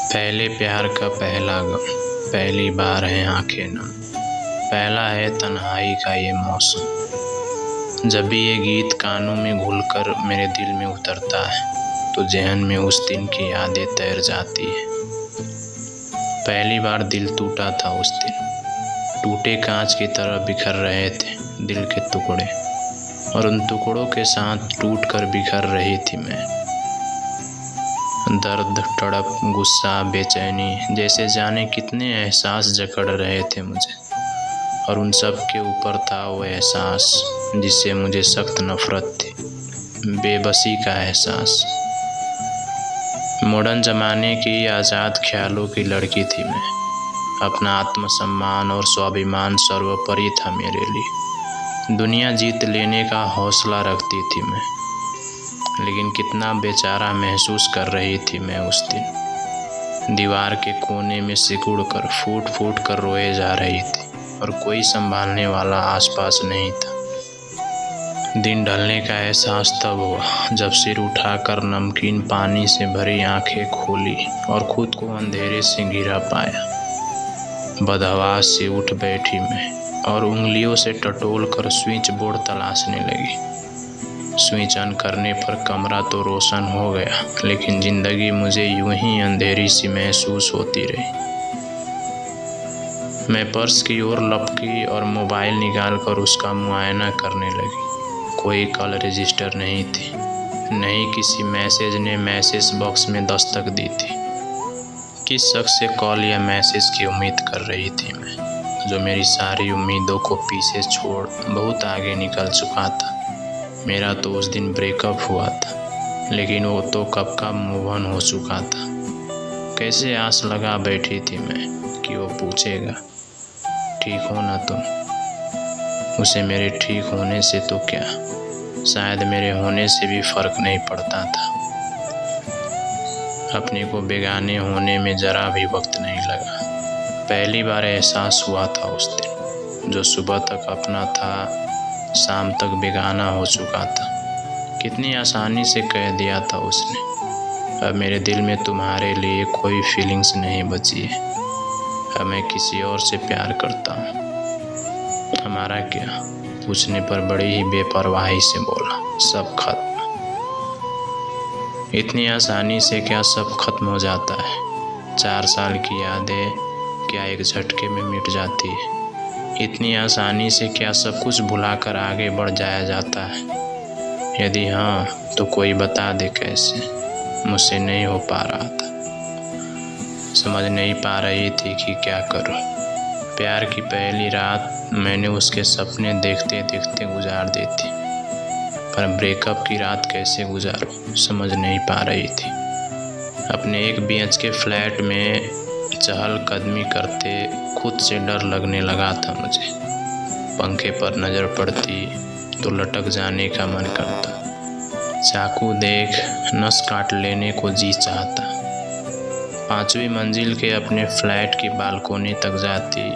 पहले प्यार का पहला गम, पहली बार है आंखें नम, पहला है तन्हाई का ये मौसम। जब भी ये गीत कानों में घुलकर मेरे दिल में उतरता है तो ज़हन में उस दिन की यादें तैर जाती है। पहली बार दिल टूटा था उस दिन, टूटे कांच की तरह बिखर रहे थे दिल के टुकड़े, और उन टुकड़ों के साथ टूट कर बिखर रही थी मैं। दर्द, तड़प, गुस्सा, बेचैनी, जैसे जाने कितने एहसास जकड़ रहे थे मुझे, और उन सब के ऊपर था वो एहसास जिससे मुझे सख्त नफरत थी, बेबसी का एहसास। मॉडर्न ज़माने की आज़ाद ख्यालों की लड़की थी मैं, अपना आत्मसम्मान और स्वाभिमान सर्वोपरि था मेरे लिए। दुनिया जीत लेने का हौसला रखती थी मैं, लेकिन कितना बेचारा महसूस कर रही थी मैं उस दिन। दीवार के कोने में सिकुड़ कर फूट फूट कर रोए जा रही थी, और कोई संभालने वाला आसपास नहीं था। दिन ढलने का एहसास तब हुआ जब सिर उठाकर नमकीन पानी से भरी आंखें खोली और खुद को अंधेरे से घिरा पाया। बदहवास से उठ बैठी मैं और उंगलियों से टटोल कर स्विच बोर्ड तलाशने लगी। स्विच ऑन करने पर कमरा तो रोशन हो गया, लेकिन जिंदगी मुझे यूं ही अंधेरी सी महसूस होती रही। मैं पर्स की ओर लपकी और मोबाइल निकालकर उसका मुआयना करने लगी। कोई कॉल रजिस्टर नहीं थी, नहीं किसी मैसेज ने मैसेज बॉक्स में दस्तक दी थी। किस शख्स से कॉल या मैसेज की उम्मीद कर रही थी मैं, जो मेरी सारी उम्मीदों को पीछे छोड़ बहुत आगे निकल चुका था। मेरा तो उस दिन ब्रेकअप हुआ था, लेकिन वो तो कब का मूव ऑन हो चुका था। कैसे आस लगा बैठी थी मैं कि वो पूछेगा, ठीक हो ना तुम? उसे मेरे ठीक होने से तो क्या, शायद मेरे होने से भी फर्क नहीं पड़ता था। अपने को बेगाने होने में ज़रा भी वक्त नहीं लगा। पहली बार एहसास हुआ था उस दिन, जो सुबह तक अपना था शाम तक बेगाना हो चुका था। कितनी आसानी से कह दिया था उसने, अब मेरे दिल में तुम्हारे लिए कोई फीलिंग्स नहीं बची है, अब मैं किसी और से प्यार करता हूँ। हमारा क्या? पूछने पर बड़ी ही बेपरवाही से बोला, सब खत्म। इतनी आसानी से क्या सब खत्म हो जाता है? 4 साल की यादें क्या एक झटके में मिट जाती है? इतनी आसानी से क्या सब कुछ भुलाकर आगे बढ़ जाया जाता है? यदि हाँ, तो कोई बता दे कैसे। मुझसे नहीं हो पा रहा था, समझ नहीं पा रही थी कि क्या करूं। प्यार की पहली रात मैंने उसके सपने देखते देखते गुजार दी थी, पर ब्रेकअप की रात कैसे गुजारूं समझ नहीं पा रही थी। अपने एक BHK फ्लैट में चहलकदमी करते खुद से डर लगने लगा था मुझे। पंखे पर नज़र पड़ती तो लटक जाने का मन करता, चाकू देख नस काट लेने को जी चाहता। 5वीं मंजिल के अपने फ्लैट की बालकोनी तक जाती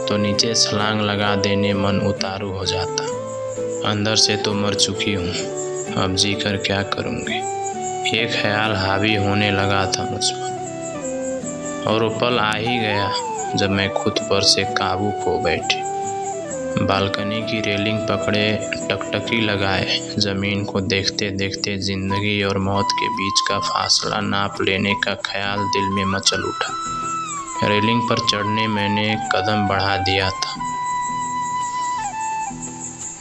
तो नीचे छलांग लगा देने मन उतारू हो जाता। अंदर से तो मर चुकी हूँ, अब जी कर क्या करूँगी, ये ख्याल हावी होने लगा था मुझ पर। और वो पल आ ही गया जब मैं खुद पर से काबू खो बैठी। बालकनी की रेलिंग पकड़े टकटकी लगाए ज़मीन को देखते देखते ज़िंदगी और मौत के बीच का फासला नाप लेने का ख्याल दिल में मचल उठा। रेलिंग पर चढ़ने मैंने कदम बढ़ा दिया था।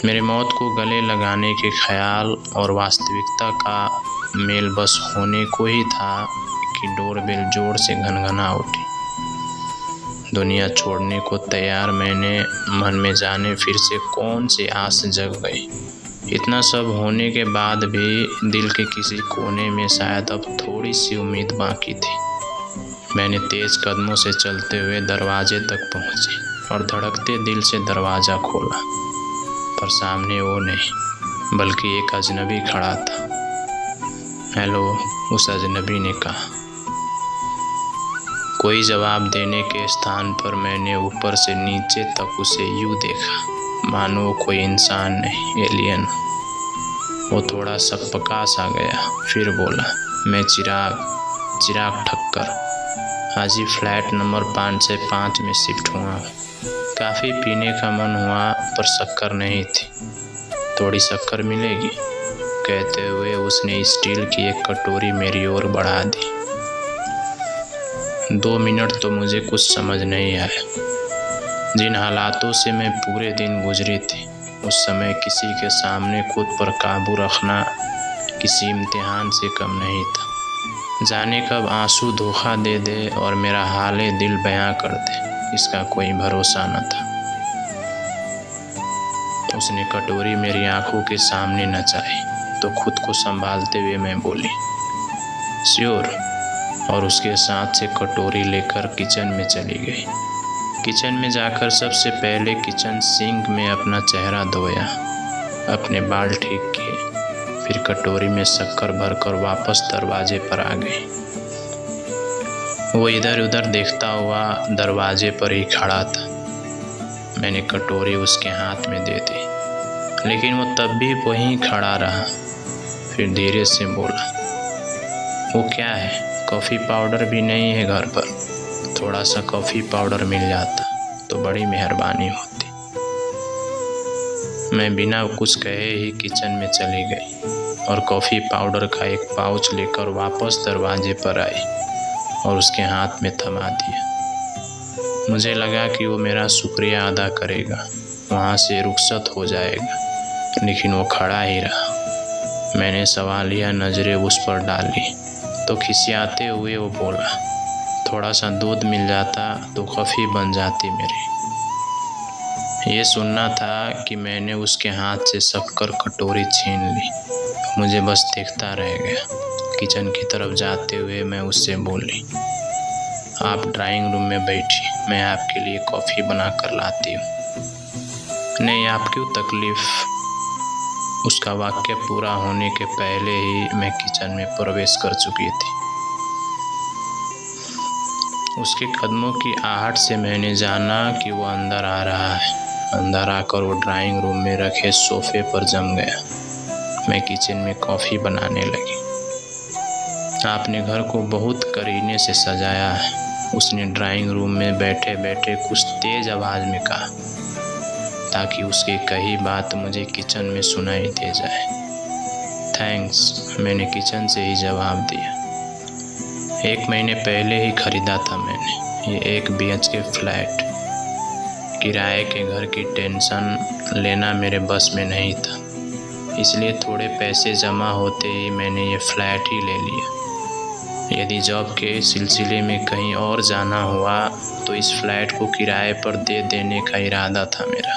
मेरे मौत को गले लगाने के ख्याल और वास्तविकता का मेल बस होने को ही था कि डोरबेल जोर से घनघना उठी। दुनिया छोड़ने को तैयार मैंने मन में जाने फिर से कौन सी आस जग गई। इतना सब होने के बाद भी दिल के किसी कोने में शायद अब थोड़ी सी उम्मीद बाकी थी। मैंने तेज कदमों से चलते हुए दरवाजे तक पहुंची और धड़कते दिल से दरवाज़ा खोला, पर सामने वो नहीं बल्कि एक अजनबी खड़ा था। हेलो, उस अजनबी ने कहा। कोई जवाब देने के स्थान पर मैंने ऊपर से नीचे तक उसे यूं देखा मानो वो कोई इंसान नहीं, एलियन। वो थोड़ा सकपका सा गया, फिर बोला, मैं चिराग ठक्कर। आज ही फ्लैट नंबर 505 में शिफ्ट हुआ हूँ। काफ़ी पीने का मन हुआ पर शक्कर नहीं थी। थोड़ी शक्कर मिलेगी? कहते हुए उसने स्टील की एक कटोरी मेरी ओर बढ़ा दी। 2 मिनट तो मुझे कुछ समझ नहीं आया। जिन हालातों से मैं पूरे दिन गुजरी थी, उस समय किसी के सामने खुद पर काबू रखना किसी इम्तिहान से कम नहीं था। जाने कब आंसू धोखा दे दे और मेरा हाले दिल बयां कर दे, इसका कोई भरोसा न था। उसने कटोरी मेरी आंखों के सामने नचाई तो खुद को संभालते हुए मैं बोली, श्योर। और उसके साथ से कटोरी लेकर किचन में चली गई। किचन में जाकर सबसे पहले किचन सिंक में अपना चेहरा धोया, अपने बाल ठीक किए, फिर कटोरी में शक्कर भरकर वापस दरवाजे पर आ गई। वो इधर उधर देखता हुआ दरवाजे पर ही खड़ा था। मैंने कटोरी उसके हाथ में दे दी, लेकिन वो तब भी वहीं खड़ा रहा। फिर धीरे से बोला, वो क्या है, कॉफ़ी पाउडर भी नहीं है घर पर? थोड़ा सा कॉफ़ी पाउडर मिल जाता तो बड़ी मेहरबानी होती। मैं बिना कुछ कहे ही किचन में चली गई और कॉफ़ी पाउडर का एक पाउच लेकर वापस दरवाजे पर आई और उसके हाथ में थमा दिया। मुझे लगा कि वो मेरा शुक्रिया अदा करेगा, वहाँ से रुखसत हो जाएगा, लेकिन वो खड़ा ही रहा। मैंने सवालिया नज़रें उस पर डाली तो खिसियाते हुए वो बोला, थोड़ा सा दूध मिल जाता तो कॉफ़ी बन जाती मेरी। ये सुनना था कि मैंने उसके हाथ से शक्कर कटोरी छीन ली। मुझे बस देखता रह गया। किचन की तरफ जाते हुए मैं उससे बोली, आप ड्राइंग रूम में बैठिए, मैं आपके लिए कॉफ़ी बना कर लाती हूँ। नहीं, आप क्यों तकलीफ़। उसका वाक्य पूरा होने के पहले ही मैं किचन में प्रवेश कर चुकी थी। उसके कदमों की आहट से मैंने जाना कि वो अंदर आ रहा है। अंदर आकर वो ड्राइंग रूम में रखे सोफे पर जम गया। मैं किचन में कॉफ़ी बनाने लगी। आपने घर को बहुत करीने से सजाया है, उसने ड्राइंग रूम में बैठे बैठे कुछ तेज़ आवाज़ में कहा, ताकि उसकी कही बात मुझे किचन में सुनाई दे जाए। थैंक्स, मैंने किचन से ही जवाब दिया। 1 महीने पहले ही ख़रीदा था मैंने ये 1 BHK फ्लैट। किराए के घर की टेंशन लेना मेरे बस में नहीं था, इसलिए थोड़े पैसे जमा होते ही मैंने ये फ्लैट ही ले लिया। यदि जॉब के सिलसिले में कहीं और जाना हुआ तो इस फ्लैट को किराए पर दे देने का इरादा था मेरा।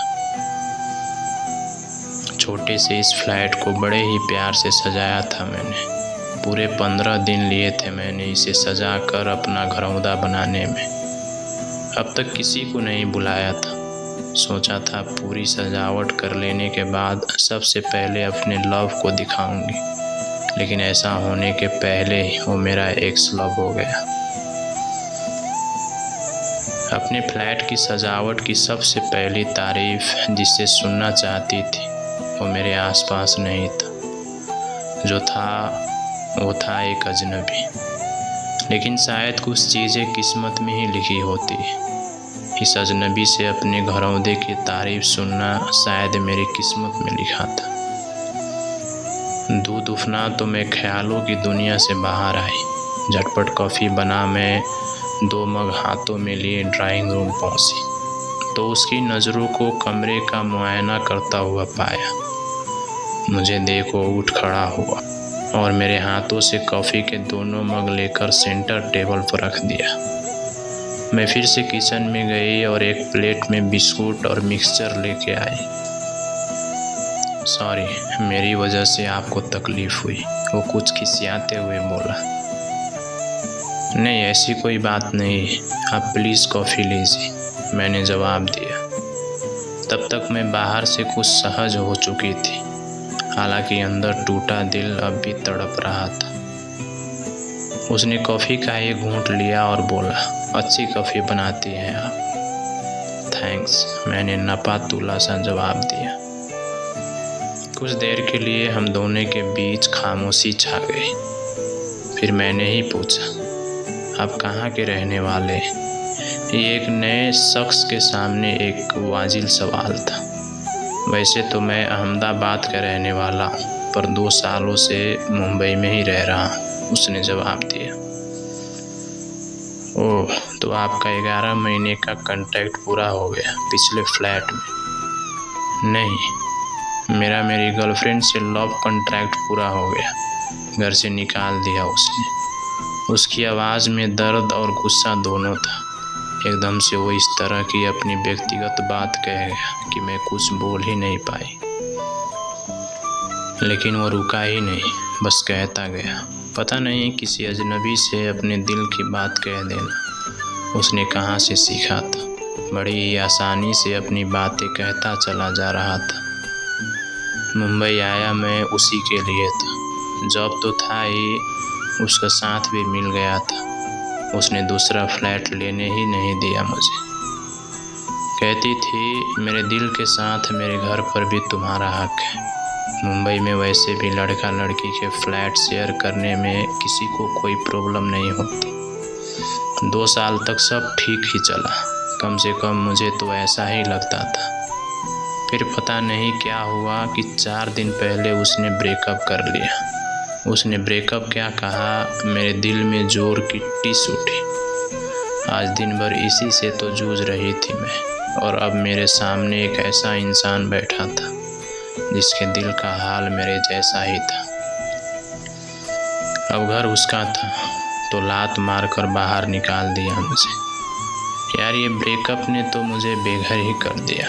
छोटे से इस फ्लैट को बड़े ही प्यार से सजाया था मैंने। पूरे 15 दिन लिए थे मैंने इसे सजा कर अपना घरौंदा बनाने में। अब तक किसी को नहीं बुलाया था। सोचा था पूरी सजावट कर लेने के बाद सबसे पहले अपने लव को दिखाऊंगी, लेकिन ऐसा होने के पहले ही वो मेरा एक्स लव हो गया। अपने फ्लैट की सजावट की सबसे पहली तारीफ जिससे सुनना चाहती थी वो मेरे आसपास नहीं था। जो था वो था एक अजनबी। लेकिन शायद कुछ चीज़ें किस्मत में ही लिखी होती। इस अजनबी से अपने घरौंदे की तारीफ सुनना शायद मेरी किस्मत में लिखा था। दूध उफना तो मैं ख्यालों की दुनिया से बाहर आई। झटपट कॉफ़ी बना मैं 2 मग हाथों में लिए ड्राइंग रूम पहुंची तो उसकी नज़रों को कमरे का मुआयना करता हुआ पाया। मुझे देख वो उठ खड़ा हुआ और मेरे हाथों से कॉफ़ी के 2 मग लेकर सेंटर टेबल पर रख दिया। मैं फिर से किचन में गई और एक प्लेट में बिस्कुट और मिक्सचर लेके आई। सॉरी, मेरी वजह से आपको तकलीफ़ हुई, वो कुछ खिसियाते हुए बोला। नहीं, ऐसी कोई बात नहीं, आप प्लीज़ कॉफ़ी लीजिए, मैंने जवाब दिया। तब तक मैं बाहर से कुछ सहज हो चुकी थी, हालांकि अंदर टूटा दिल अब भी तड़प रहा था। उसने कॉफ़ी का एक घूंट लिया और बोला, अच्छी कॉफ़ी बनाती हैं आप। थैंक्स, मैंने नपा तुला सा जवाब दिया। कुछ देर के लिए हम दोनों के बीच खामोशी छा गई। फिर मैंने ही पूछा, आप कहाँ के रहने वाले? ये एक नए शख्स के सामने एक वाजिल सवाल था। वैसे तो मैं अहमदाबाद का रहने वाला हूँ, पर 2 सालों से मुंबई में ही रह रहा हूँ, उसने जवाब दिया। ओह, तो आपका 11 महीने का कॉन्ट्रैक्ट पूरा हो गया पिछले फ्लैट में? नहीं, मेरा मेरी गर्लफ्रेंड से लव कॉन्ट्रैक्ट पूरा हो गया। घर से निकाल दिया उसने। उसकी आवाज़ में दर्द और गुस्सा दोनों था। एकदम से वो इस तरह की अपनी व्यक्तिगत बात कह गया कि मैं कुछ बोल ही नहीं पाई। लेकिन वो रुका ही नहीं, बस कहता गया। पता नहीं किसी अजनबी से अपने दिल की बात कह देना उसने कहाँ से सीखा था। बड़ी ही आसानी से अपनी बातें कहता चला जा रहा था। मुंबई आया मैं उसी के लिए था। जॉब तो था ही, उसका साथ भी मिल गया था। उसने दूसरा फ्लैट लेने ही नहीं दिया मुझे। कहती थी मेरे दिल के साथ मेरे घर पर भी तुम्हारा हक है। मुंबई में वैसे भी लड़का लड़की के फ्लैट शेयर करने में किसी को कोई प्रॉब्लम नहीं होती। 2 साल तक सब ठीक ही चला, कम से कम मुझे तो ऐसा ही लगता था। फिर पता नहीं क्या हुआ कि 4 दिन पहले उसने ब्रेकअप कर लिया। उसने ब्रेकअप क्या कहा, मेरे दिल में जोर की टिस उठी। आज दिन भर इसी से तो जूझ रही थी मैं, और अब मेरे सामने एक ऐसा इंसान बैठा था जिसके दिल का हाल मेरे जैसा ही था। अब घर उसका था तो लात मारकर बाहर निकाल दिया मुझे। यार, ये ब्रेकअप ने तो मुझे बेघर ही कर दिया।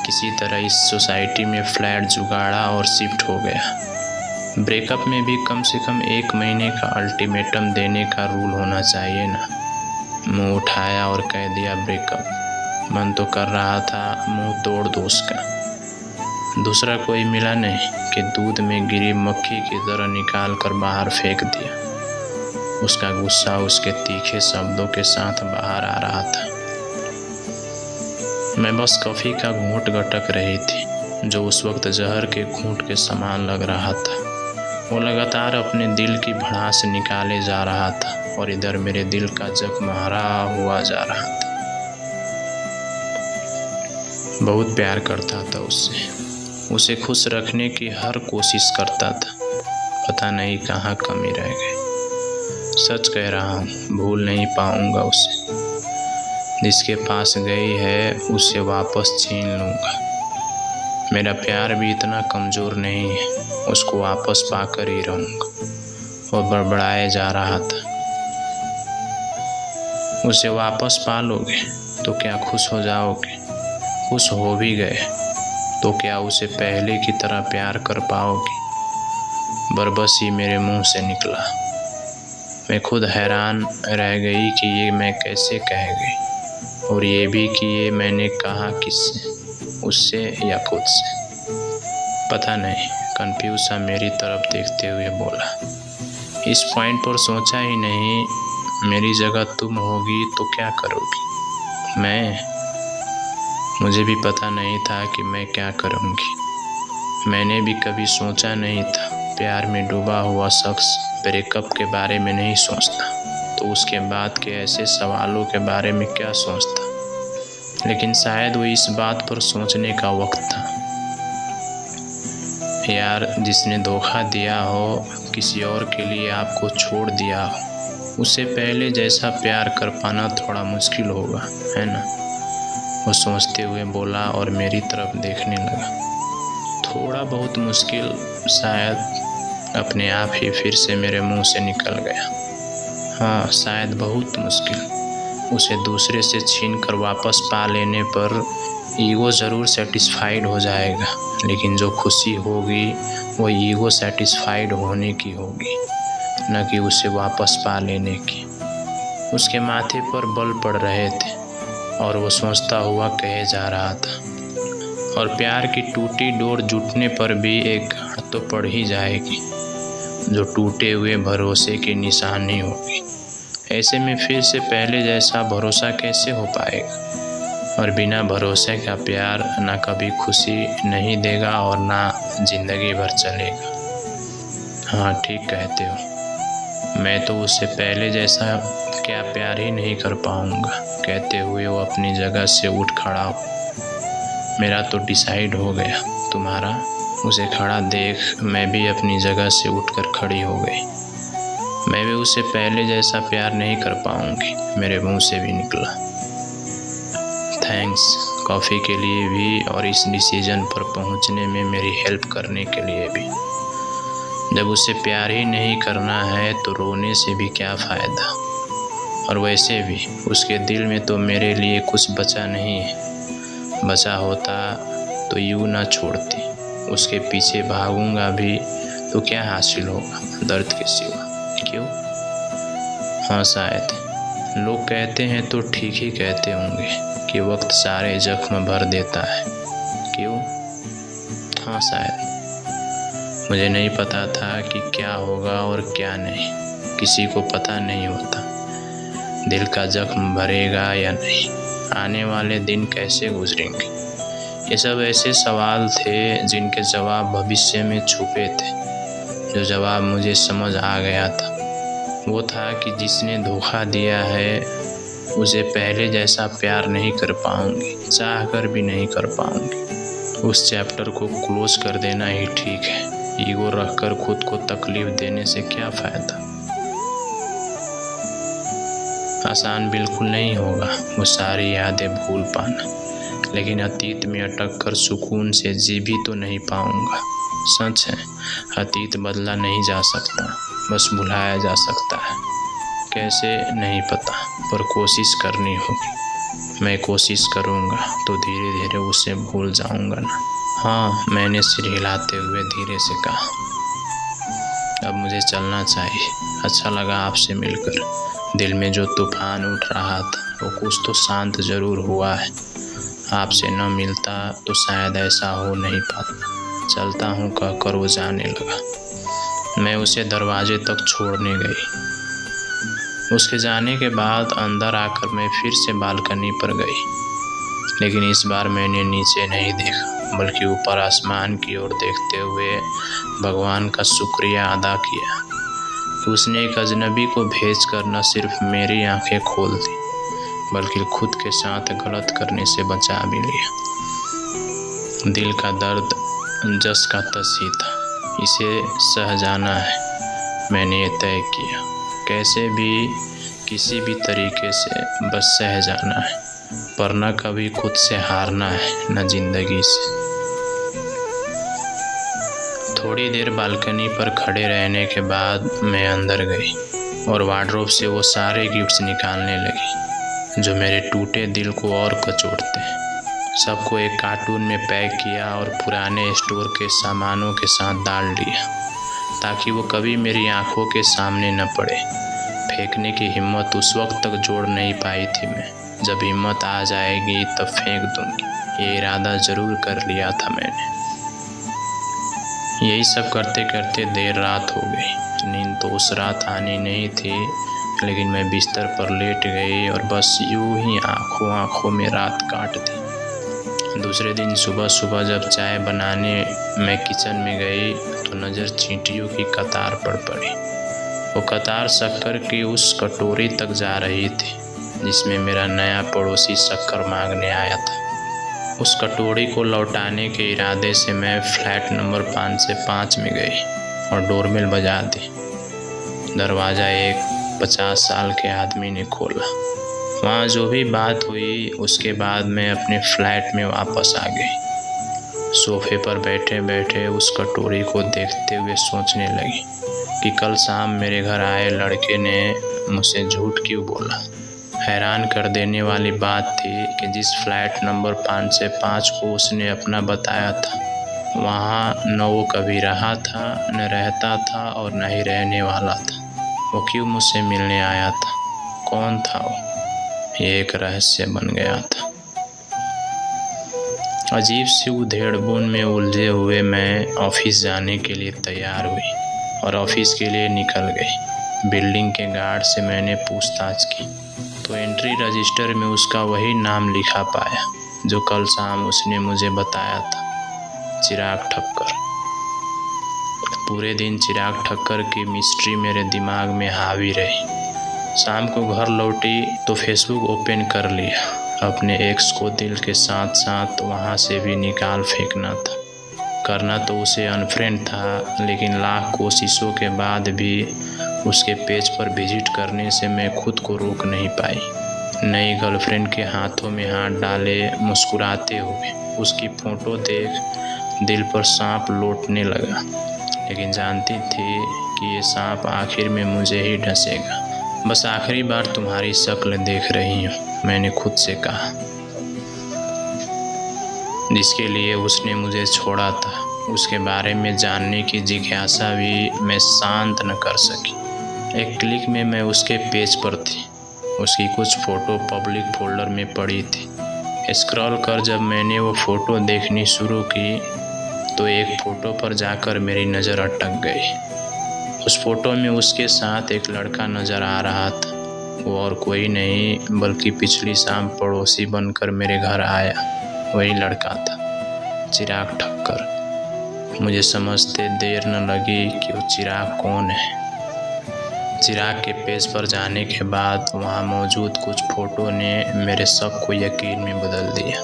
किसी तरह इस सोसाइटी में फ्लैट जुगाड़ा और शिफ्ट हो गया। ब्रेकअप में भी कम से कम 1 महीने का अल्टीमेटम देने का रूल होना चाहिए ना। मुंह उठाया और कह दिया ब्रेकअप। मन तो कर रहा था मुंह तोड़ दो उसका। दूसरा कोई मिला नहीं कि दूध में गिरी मक्खी की तरह निकाल कर बाहर फेंक दिया। उसका गुस्सा उसके तीखे शब्दों के साथ बाहर आ रहा था। मैं बस कॉफ़ी का घूंट गटक रही थी, जो उस वक्त जहर के घूंट के समान लग रहा था। वो लगातार अपने दिल की भड़ास निकाले जा रहा था और इधर मेरे दिल का जख्म हरा हुआ जा रहा था। बहुत प्यार करता था उससे, उसे खुश रखने की हर कोशिश करता था। पता नहीं कहाँ कमी रह गई। सच कह रहा हूँ, भूल नहीं पाऊँगा उसे। जिसके पास गई है उसे वापस छीन लूँगा। मेरा प्यार भी इतना कमज़ोर नहीं है, उसको वापस पाकर ही रहूँगा। वो बड़बड़ाए जा रहा था। उसे वापस पालोगे तो क्या खुश हो जाओगे? खुश हो भी गए तो क्या उसे पहले की तरह प्यार कर पाओगे? बरबसी मेरे मुंह से निकला। मैं खुद हैरान रह गई कि ये मैं कैसे कह गई, और ये भी कि ये मैंने कहा किससे, उससे या खुद से। पता नहीं, कंफ्यूज सा मेरी तरफ देखते हुए बोला। इस पॉइंट पर सोचा ही नहीं, मेरी जगह तुम होगी तो क्या करोगी? मुझे भी पता नहीं था कि मैं क्या करूँगी। मैंने भी कभी सोचा नहीं था। प्यार में डूबा हुआ शख्स ब्रेकअप के बारे में नहीं सोचता, तो उसके बाद के ऐसे सवालों के बारे में क्या सोचता। लेकिन शायद वो इस बात पर सोचने का वक्त था। यार, जिसने धोखा दिया हो, किसी और के लिए आपको छोड़ दिया हो, उससे पहले जैसा प्यार कर पाना थोड़ा मुश्किल होगा, है ना? वो सोचते हुए बोला और मेरी तरफ देखने लगा। थोड़ा बहुत मुश्किल, शायद अपने आप ही फिर से मेरे मुंह से निकल गया। हाँ, शायद बहुत मुश्किल। उसे दूसरे से छीन कर वापस पा लेने पर ईगो ज़रूर सेटिस्फाइड हो जाएगा, लेकिन जो खुशी होगी वो ईगो सेटिस्फाइड होने की होगी, न कि उसे वापस पा लेने की। उसके माथे पर बल पड़ रहे थे और वो सोचता हुआ कहे जा रहा था, और प्यार की टूटी डोर जुटने पर भी एक गांठ तो पड़ ही जाएगी, जो टूटे हुए भरोसे की निशानी होगी। ऐसे में फिर से पहले जैसा भरोसा कैसे हो पाएगा? और बिना भरोसे का प्यार ना कभी खुशी नहीं देगा और ना जिंदगी भर चलेगा। हाँ, ठीक कहते हो। मैं तो उसे पहले जैसा क्या प्यार ही नहीं कर पाऊँगा। कहते हुए वो अपनी जगह से उठ खड़ा हो। मेरा तो डिसाइड हो गया। तुम्हारा? उसे खड़ा देख मैं भी अपनी जगह से उठकर खड़ी हो गई। मैं भी उसे पहले जैसा प्यार नहीं कर पाऊँगी, मेरे मुंह से भी निकला। थैंक्स कॉफ़ी के लिए भी और इस डिसीजन पर पहुंचने में मेरी हेल्प करने के लिए भी। जब उसे प्यार ही नहीं करना है तो रोने से भी क्या फ़ायदा। और वैसे भी उसके दिल में तो मेरे लिए कुछ बचा नहीं है। बचा होता तो यूँ ना छोड़ती। उसके पीछे भागूंगा भी तो क्या हासिल होगा दर्द के सिवा। क्यों? हाँ शायद। लोग कहते हैं तो ठीक ही कहते होंगे कि वक्त सारे जख्म भर देता है। क्यों? हाँ शायद। मुझे नहीं पता था कि क्या होगा और क्या नहीं। किसी को पता नहीं होता दिल का जख्म भरेगा या नहीं, आने वाले दिन कैसे गुजरेंगे। ये सब ऐसे सवाल थे जिनके जवाब भविष्य में छुपे थे। जो जवाब मुझे समझ आ गया था वो था कि जिसने धोखा दिया है उसे पहले जैसा प्यार नहीं कर पाऊंगी, चाह कर भी नहीं कर पाऊंगी। उस चैप्टर को क्लोज कर देना ही ठीक है। ईगो रखकर खुद को तकलीफ देने से क्या फ़ायदा। आसान बिल्कुल नहीं होगा वो सारी यादें भूल पाना, लेकिन अतीत में अटक कर सुकून से जी भी तो नहीं पाऊंगा। सच है अतीत बदला नहीं जा सकता, बस भुलाया जा सकता है। कैसे नहीं पता, पर कोशिश करनी होगी। मैं कोशिश करूँगा तो धीरे धीरे उसे भूल जाऊँगा ना। हाँ, मैंने सिर हिलाते हुए धीरे से कहा। अब मुझे चलना चाहिए। अच्छा लगा आपसे मिलकर। दिल में जो तूफान उठ रहा था वो कुछ तो शांत ज़रूर हुआ है। आपसे न मिलता तो शायद ऐसा हो नहीं पाता। चलता हूँ कहकर वो जाने लगा। मैं उसे दरवाजे तक छोड़ने गई। उसके जाने के बाद अंदर आकर मैं फिर से बालकनी पर गई, लेकिन इस बार मैंने नीचे नहीं देखा बल्कि ऊपर आसमान की ओर देखते हुए भगवान का शुक्रिया अदा किया कि उसने एक अजनबी को भेजकर न सिर्फ मेरी आंखें खोल दी बल्कि खुद के साथ गलत करने से बचा भी लिया। दिल का दर्द जस का तस ही था, इसे सह जाना है। मैंने ये तय किया, कैसे भी किसी भी तरीके से बस सह जाना है, पर न कभी खुद से हारना है न जिंदगी से। थोड़ी देर बालकनी पर खड़े रहने के बाद मैं अंदर गई और वार्डरोब से वो सारे गिफ्ट्स निकालने लगी जो मेरे टूटे दिल को और कचोड़ते हैं। सबको एक कार्टून में पैक किया और पुराने स्टोर के सामानों के साथ डाल दिया ताकि वो कभी मेरी आंखों के सामने न पड़े। फेंकने की हिम्मत उस वक्त तक जोड़ नहीं पाई थी मैं। जब हिम्मत आ जाएगी तब फेंक दूंगी, ये इरादा ज़रूर कर लिया था मैंने। यही सब करते करते देर रात हो गई। नींद तो उस रात आनी नहीं थी, लेकिन मैं बिस्तर पर लेट गई और बस यूं ही आँखों में रात काट दी। दूसरे दिन सुबह सुबह जब चाय बनाने मैं किचन में गई तो नज़र चींटियों की कतार पर पड़ी। वो कतार शक्कर की उस कटोरी तक जा रही थी जिसमें मेरा नया पड़ोसी शक्कर मांगने आया था। उस कटोरी को लौटाने के इरादे से मैं फ्लैट नंबर 505 में गई और डोरबेल बजा दी। दरवाज़ा एक 50 साल के आदमी ने खोला। वहाँ जो भी बात हुई उसके बाद मैं अपने फ्लैट में वापस आ गई। सोफे पर बैठे बैठे उस कटोरी को देखते हुए सोचने लगी कि कल शाम मेरे घर आए लड़के ने मुझसे झूठ क्यों बोला। हैरान कर देने वाली बात थी कि जिस फ्लैट नंबर 505 को उसने अपना बताया था वहाँ न वो कभी रहा था, न रहता था और न ही रहने वाला था। वो क्यों मुझसे मिलने आया था? कौन था वो? ये एक रहस्य बन गया था। अजीब सी उधेड़बुन में उलझे हुए मैं ऑफिस जाने के लिए तैयार हुई और ऑफिस के लिए निकल गई। बिल्डिंग के गार्ड से मैंने पूछताछ की तो एंट्री रजिस्टर में उसका वही नाम लिखा पाया जो कल शाम उसने मुझे बताया था, चिराग ठक्कर। पूरे दिन चिराग ठक्कर की मिस्ट्री मेरे दिमाग में हावी रही। शाम को घर लौटी तो फेसबुक ओपन कर लिया। अपने एक्स को दिल के साथ साथ वहाँ से भी निकाल फेंकना था। करना तो उसे अनफ्रेंड था, लेकिन लाख कोशिशों के बाद भी उसके पेज पर विजिट करने से मैं खुद को रोक नहीं पाई। नई गर्लफ्रेंड के हाथों में हाथ डाले मुस्कुराते हुए उसकी फ़ोटो देख दिल पर सांप लौटने लगा, लेकिन जानती थी कि ये सांप आखिर में मुझे ही डसेगा। बस आखिरी बार तुम्हारी शक्ल देख रही हूँ, मैंने खुद से कहा। जिसके लिए उसने मुझे छोड़ा था, उसके बारे में जानने की जिज्ञासा भी मैं शांत न कर सकी। एक क्लिक में मैं उसके पेज पर थी। उसकी कुछ फ़ोटो पब्लिक फोल्डर में पड़ी थी। स्क्रॉल कर जब मैंने वो फ़ोटो देखनी शुरू की तो एक फ़ोटो पर जाकर मेरी नज़र अटक गई। उस फ़ोटो में उसके साथ एक लड़का नज़र आ रहा था। वो और कोई नहीं बल्कि पिछली शाम पड़ोसी बनकर मेरे घर आया वही लड़का था, चिराग ठक्कर। मुझे समझते देर न लगी कि वो चिराग कौन है। चिराग के पेज पर जाने के बाद वहाँ मौजूद कुछ फ़ोटो ने मेरे शक को यकीन में बदल दिया।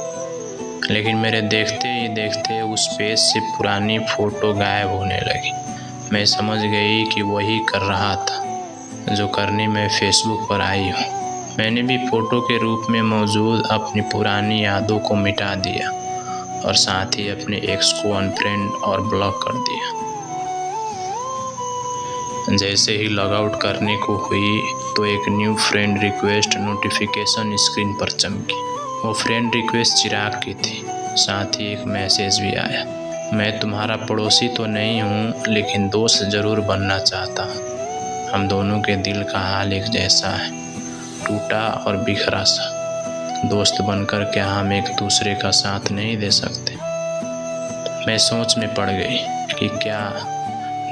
लेकिन मेरे देखते ही देखते उस पेज से पुरानी फ़ोटो गायब होने लगी। मैं समझ गई कि वही कर रहा था जो करने मैं फेसबुक पर आई हूँ। मैंने भी फ़ोटो के रूप में मौजूद अपनी पुरानी यादों को मिटा दिया और साथ ही अपने एक्स को अनफ्रेंड और ब्लॉक कर दिया। जैसे ही लॉग आउट करने को हुई तो एक new friend request notification screen पर चमकी। वो फ्रेंड रिक्वेस्ट चिराग की थी। साथ ही एक मैसेज भी आया, मैं तुम्हारा पड़ोसी तो नहीं हूँ, लेकिन दोस्त ज़रूर बनना चाहता हूँ। हम दोनों के दिल का हाल एक जैसा है, टूटा और बिखरा सा। दोस्त बनकर क्या हम एक दूसरे का साथ नहीं दे सकते? मैं सोच में पड़ गई कि क्या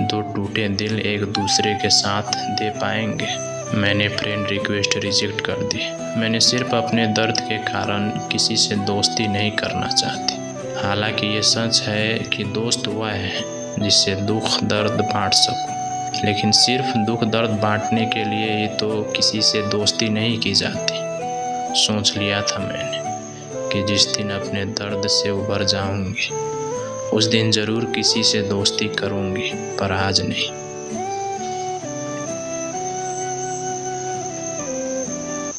दो टूटे दिल एक दूसरे के साथ दे पाएंगे। मैंने फ्रेंड रिक्वेस्ट रिजेक्ट कर दी। मैंने सिर्फ अपने दर्द के कारण किसी से दोस्ती नहीं करना चाहती। हालांकि ये सच है कि दोस्त वह है जिससे दुख दर्द बांट सकूं, लेकिन सिर्फ दुख दर्द बांटने के लिए ही तो किसी से दोस्ती नहीं की जाती। सोच लिया था मैंने कि जिस दिन अपने दर्द से उबर जाऊंगी उस दिन ज़रूर किसी से दोस्ती करूंगी, पर आज नहीं।